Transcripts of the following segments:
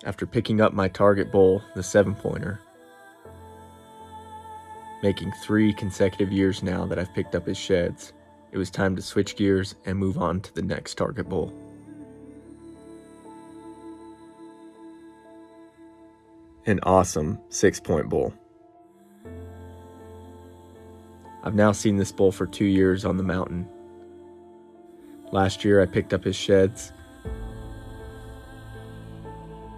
After picking up my target bull, the 7-pointer, making 3 consecutive years now that I've picked up his sheds, it was time to switch gears and move on to the next target bull. An awesome 6-point bull. I've now seen this bull for 2 years on the mountain. Last year I picked up his sheds,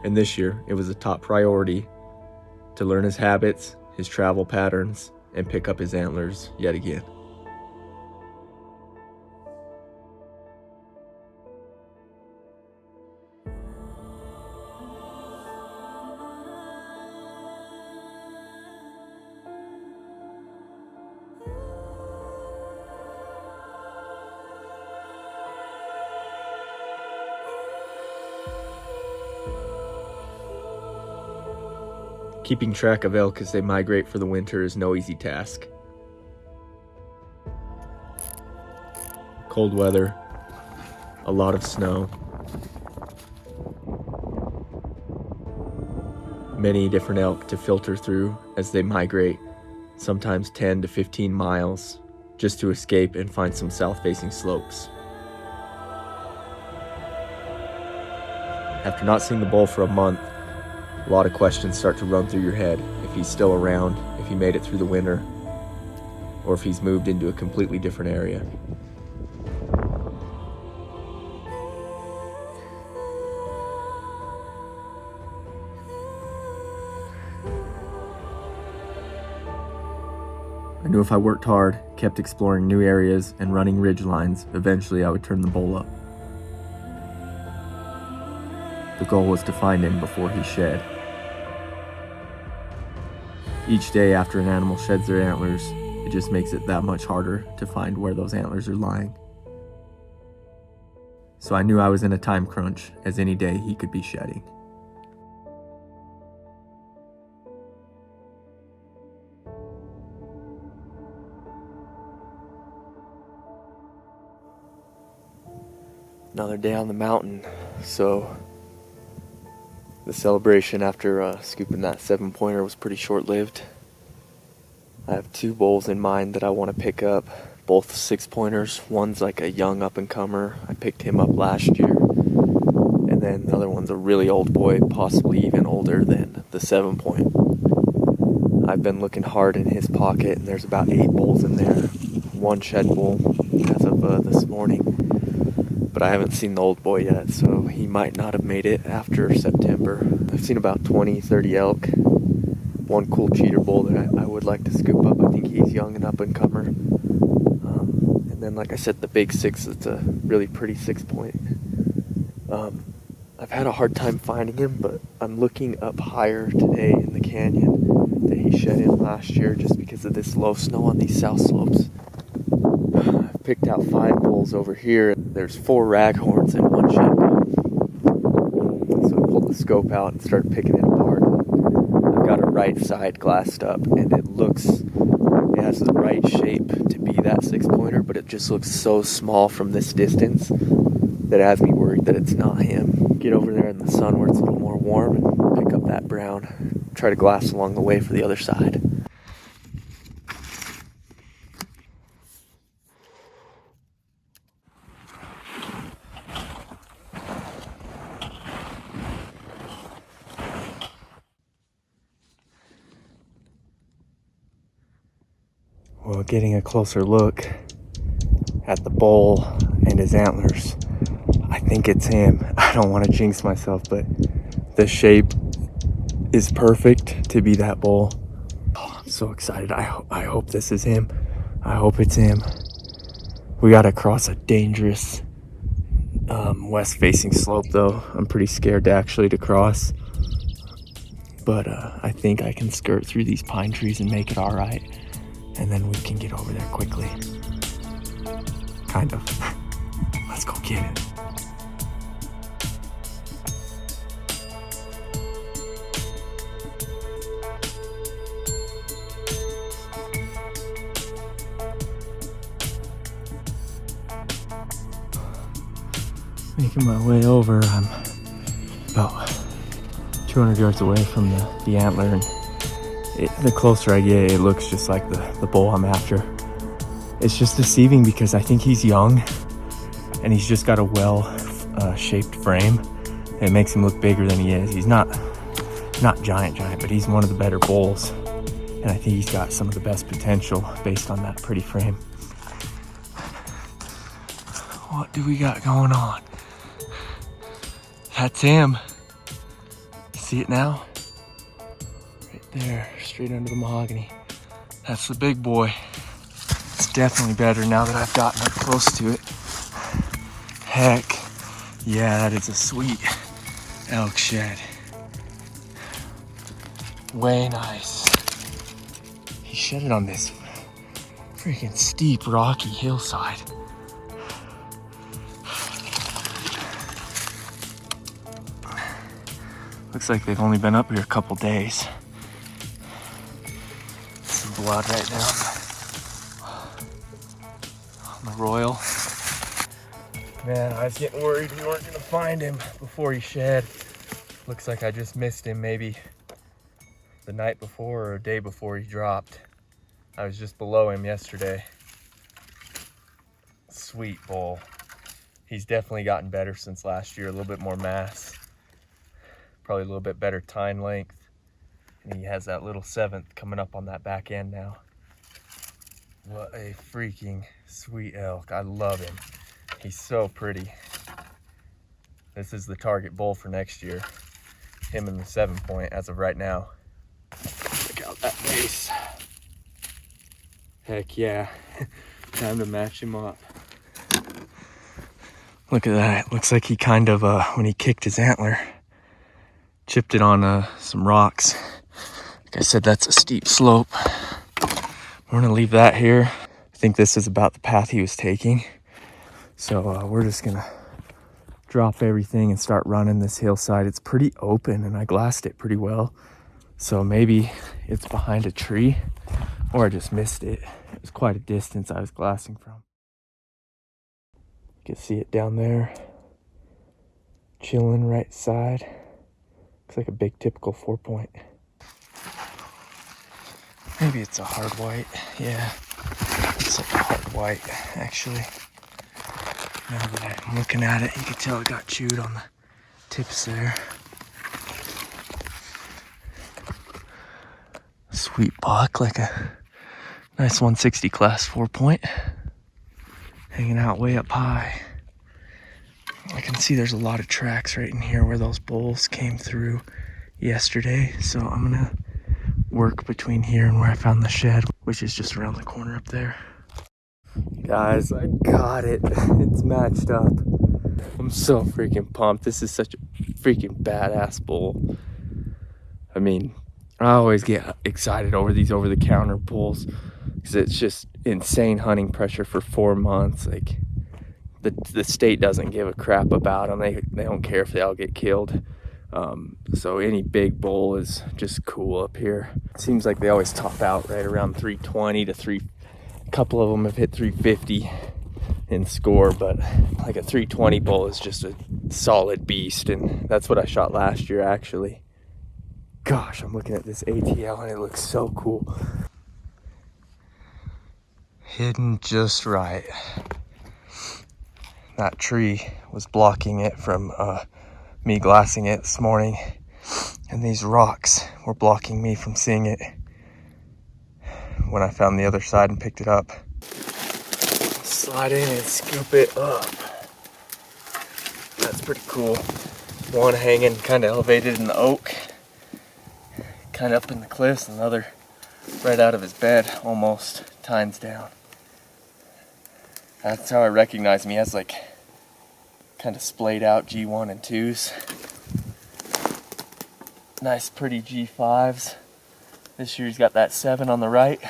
and this year it was a top priority to learn his habits, his travel patterns, and pick up his antlers yet again. Keeping track of elk as they migrate for the winter is no easy task. Cold weather, a lot of snow, many different elk to filter through as they migrate, sometimes 10 to 15 miles, just to escape and find some south-facing slopes. After not seeing the bull for a month, a lot of questions start to run through your head. If he's still around, if he made it through the winter, or if he's moved into a completely different area. I knew if I worked hard, kept exploring new areas, and running ridge lines, eventually I would turn the bull up. The goal was to find him before he shed. Each day after an animal sheds their antlers, it just makes it that much harder to find where those antlers are lying. So I knew I was in a time crunch, as any day he could be shedding. Another day on the mountain, so the celebration after scooping that 7-pointer was pretty short-lived. I have 2 bulls in mind that I want to pick up, both 6-pointers. One's like a young up-and-comer. I picked him up last year. And then the other one's a really old boy, possibly even older than the 7-point. I've been looking hard in his pocket, and there's about 8 bulls in there. 1 shed bull as of this morning. But I haven't seen the old boy yet, so he might not have made it after September. I've seen about 20, 30 elk. 1 cool cheater bull that I would like to scoop up. I think he's young and up-and-comer. And then, like I said, the big 6, it's a really pretty 6-point. I've had a hard time finding him, but I'm looking up higher today in the canyon that he shed in last year just because of this low snow on these south slopes. I've picked out 5 bulls over here. There's 4 raghorns in 1 shed. So I pulled the scope out and started picking it apart. I've got a right side glassed up, and it has the right shape to be that 6-pointer, but it just looks so small from this distance that it has me worried that it's not him. Get over there in the sun where it's a little more warm and pick up that brown. Try to glass along the way for the other side. Well, getting a closer look at the bull and his antlers, I think it's him. I don't want to jinx myself, but the shape is perfect to be that bull. Oh, I'm so excited. I hope this is him. I hope it's him. We gotta cross a dangerous west-facing slope, though. I'm pretty scared to cross, but I think I can skirt through these pine trees and make it all right. And then we can get over there quickly. Kind of. Let's go get it. Making my way over. I'm about 200 yards away from the antler, and the closer I get, it looks just like the bull I'm after. It's just deceiving because I think he's young and he's just got a well shaped frame. It makes him look bigger than he is. He's not giant, but he's one of the better bulls. And I think he's got some of the best potential based on that pretty frame. What do we got going on? That's him. See it now? Right there, straight under the mahogany. That's the big boy. It's definitely better now that I've gotten up close to it. Heck, yeah, that is a sweet elk shed. Way nice. He shed it on this freaking steep, rocky hillside. Looks like they've only been up here a couple days. Some blood right now on the royal. Man, I was getting worried we weren't gonna find him before he shed. Looks like I just missed him maybe the night before or a day before he dropped. I was just below him yesterday. Sweet bull. He's definitely gotten better since last year, a little bit more mass. Probably a little bit better tine length. And he has that little 7th coming up on that back end now. What a freaking sweet elk. I love him. He's so pretty. This is the target bull for next year. Him and the 7-point as of right now. Check out that base. Heck yeah. Time to match him up. Look at that. Looks like he kind of, when he kicked his antler, chipped it on some rocks. Like I said, that's a steep slope. We're gonna leave that here. I think this is about the path he was taking. So we're just gonna drop everything and start running this hillside. It's pretty open and I glassed it pretty well. So maybe it's behind a tree or I just missed it. It was quite a distance I was glassing from. You can see it down there. Chilling right side. Looks like a big typical 4-point. Maybe it's a hard white. Yeah, it's like a hard white actually. Now that I'm looking at it, you can tell it got chewed on the tips there. Sweet buck, like a nice 160 class 4-point. Hanging out way up high. I can see there's a lot of tracks right in here where those bulls came through yesterday. So I'm gonna work between here and where I found the shed, which is just around the corner up there. Guys, I got it. It's matched up. I'm so freaking pumped. This is such a freaking badass bull. I mean, I always get excited over these over-the-counter bulls because it's just insane hunting pressure for 4 months. Like, the state doesn't give a crap about them. They don't care if they all get killed. So any big bull is just cool up here. It seems like they always top out right around 320 to 3. A couple of them have hit 350 in score, but like a 320 bull is just a solid beast, and that's what I shot last year actually. Gosh, I'm looking at this ATL and it looks so cool. Hidden just right. That tree was blocking it from me glassing it this morning, and these rocks were blocking me from seeing it when I found the other side and picked it up. Slide in and scoop it up. That's pretty cool. One hanging kind of elevated in the oak, kind of up in the cliffs, and another right out of his bed, almost tines down. That's how I recognize him. He has like kind of splayed out G1 and 2s. Nice pretty G5s. This year he's got that 7 on the right.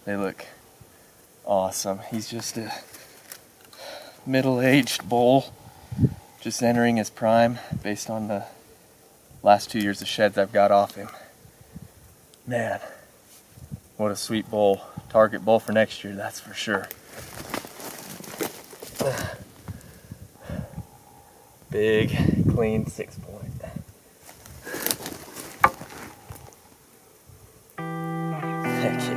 They look awesome. He's just a middle-aged bull, just entering his prime based on the last 2 years of sheds I've got off him. Man, what a sweet bull. Target bull for next year, that's for sure. Big, clean 6-point. Thank you.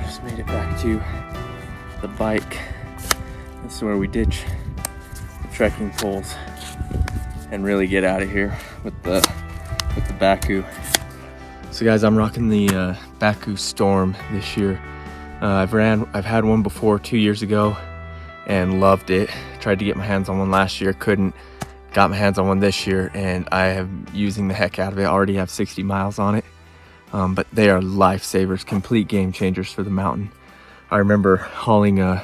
Just made it back to the bike. This is where we ditch the trekking poles and really get out of here with the Baku. So guys, I'm rocking the Baku Storm this year. I've had one before 2 years ago and loved it. Tried to get my hands on one last year, couldn't. Got my hands on one this year, and I am using the heck out of it. I already have 60 miles on it. But they are lifesavers, complete game changers for the mountain. I remember hauling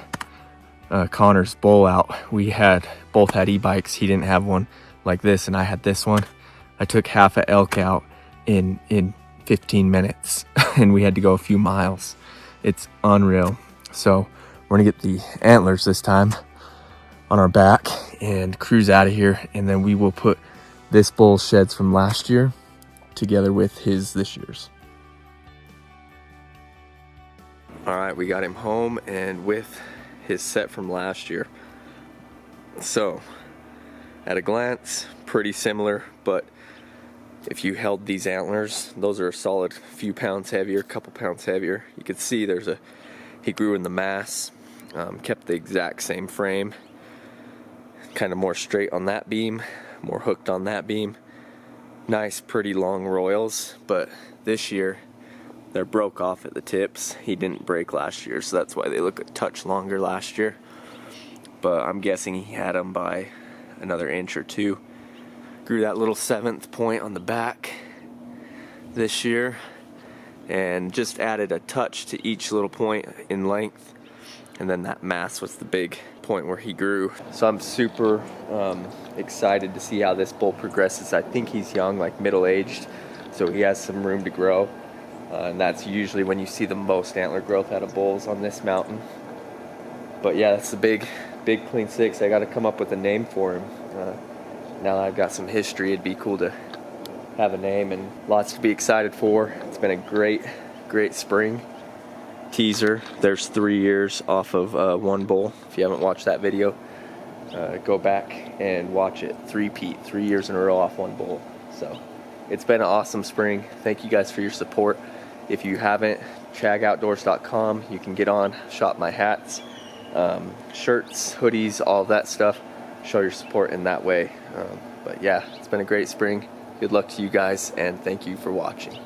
Connor's bull out. We both had e-bikes. He didn't have one like this, and I had this one. I took half a elk out in 15 minutes, and we had to go a few miles. It's unreal. So we're gonna get the antlers this time on our back and cruise out of here, and then we will put this bull's sheds from last year together with his this year's. All right, we got him home and with his set from last year. So at a glance, pretty similar, but if you held these antlers, those are a solid few pounds heavier, couple pounds heavier. You can see he grew in the mass, kept the exact same frame, kind of more straight on that beam, more hooked on that beam. Nice, pretty long royals, but this year they're broke off at the tips. He didn't break last year, so that's why they look a touch longer last year. But I'm guessing he had them by another inch or two. Grew that little 7th point on the back this year and just added a touch to each little point in length, and then that mass was the big point where he grew. So I'm super excited to see how this bull progresses. I think he's young, like middle-aged, so he has some room to grow, and that's usually when you see the most antler growth out of bulls on this mountain. But yeah, that's the big clean 6. I got to come up with a name for him. Now that I've got some history, it'd be cool to have a name, and lots to be excited for. It's been a great spring. Teaser, there's 3 years off of one bull. If you haven't watched that video, go back and watch it. 3 years in a row off one bull. So it's been an awesome spring. Thank you guys for your support. If you haven't, chagoutdoors.com. You can get on, shop my hats, shirts, hoodies, all of that stuff. Show your support in that way. But yeah, it's been a great spring. Good luck to you guys, and thank you for watching.